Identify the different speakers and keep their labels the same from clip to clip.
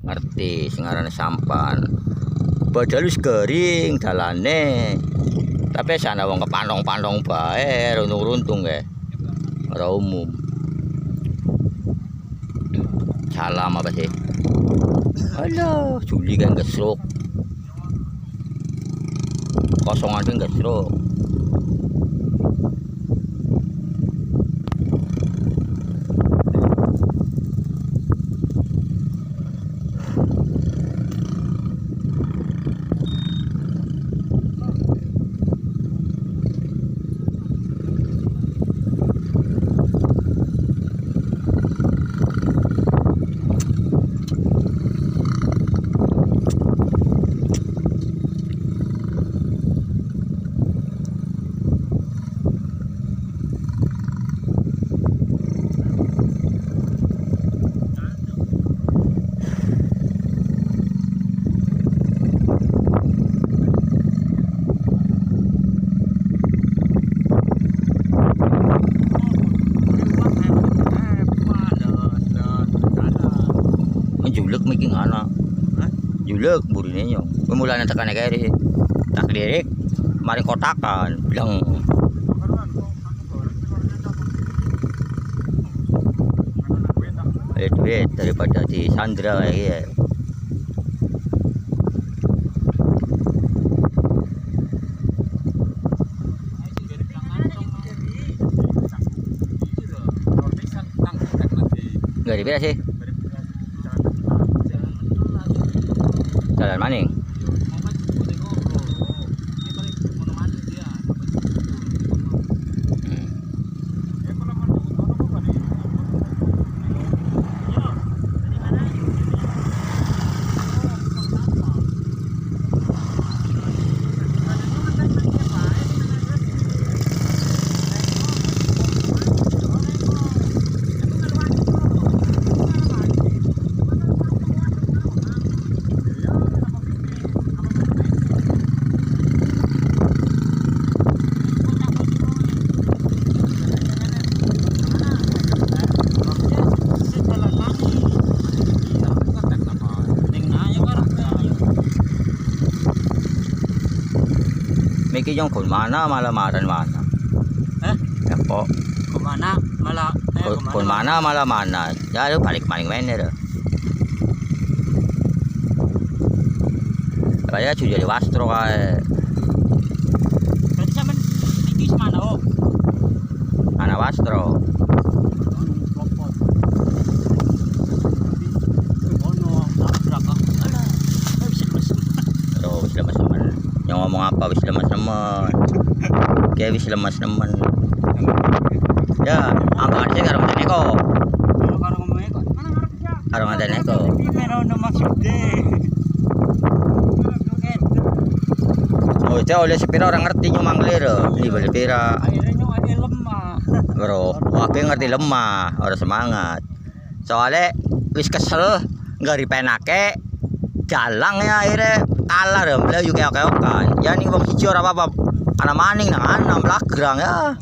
Speaker 1: ngerti sing aran sampan. Padahal wis garing dalane. Tapi sana wong kepantong-pantong bae, runtung-runtung nggih. Ora umum. Salam apa sih? Alah, Juli kan gesruk. Kosongan kan gesruk. Julek making anak. Julek burine nyong. Pemulane tekan kere. Tak lirik mari kotakan bilang duit daripada di Sandra kayak nggak dibeda sih. Jalan maning. Miki yung kung mana malamaran mana. Ya po.
Speaker 2: Kung mana
Speaker 1: Kung mana malamanan. Ya lu balik maning mener. Kaya sudah di wastro kae.
Speaker 2: Berarti sampean iki semana oh.
Speaker 1: Ana wastro. Yang ngomong apa wis lemas nemen. Kayak wis lemas nemen. Ya, angkat aja karo ngene kok.
Speaker 2: Karo ngomongnya kok. Mana ngarep ya?
Speaker 1: Karo ngene kok.
Speaker 2: Iki merono maksude.
Speaker 1: Oh, itu oleh sepira orang ngerti nyumang lira. Ini boleh pira.
Speaker 2: Akhirnya nyong ada lemah.
Speaker 1: Bro, wae ngerti lemah, ora semangat. Soalnya wis kesel nggak dipenake jalang ya akhirnya kalah deh, beliau juga keokan. Ya nih wong siji ora apa-apa. Ana maning nang ana mlagrang ya.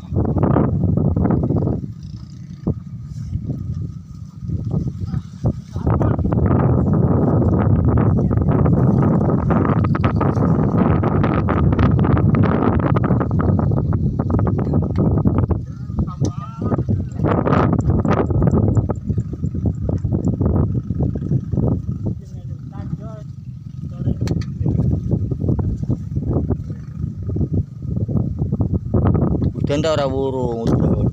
Speaker 1: Udan ta ora burung udan.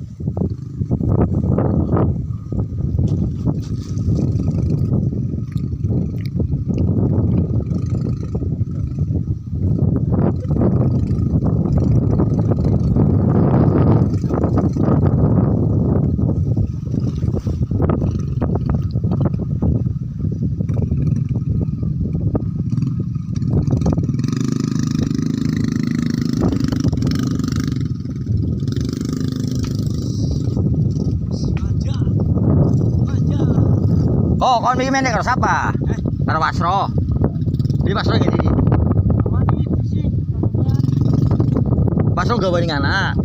Speaker 1: Oh, kon iki meneh karo sapa? Karo Wasro. Iki Wasro iki. Wasro gawe ning anak.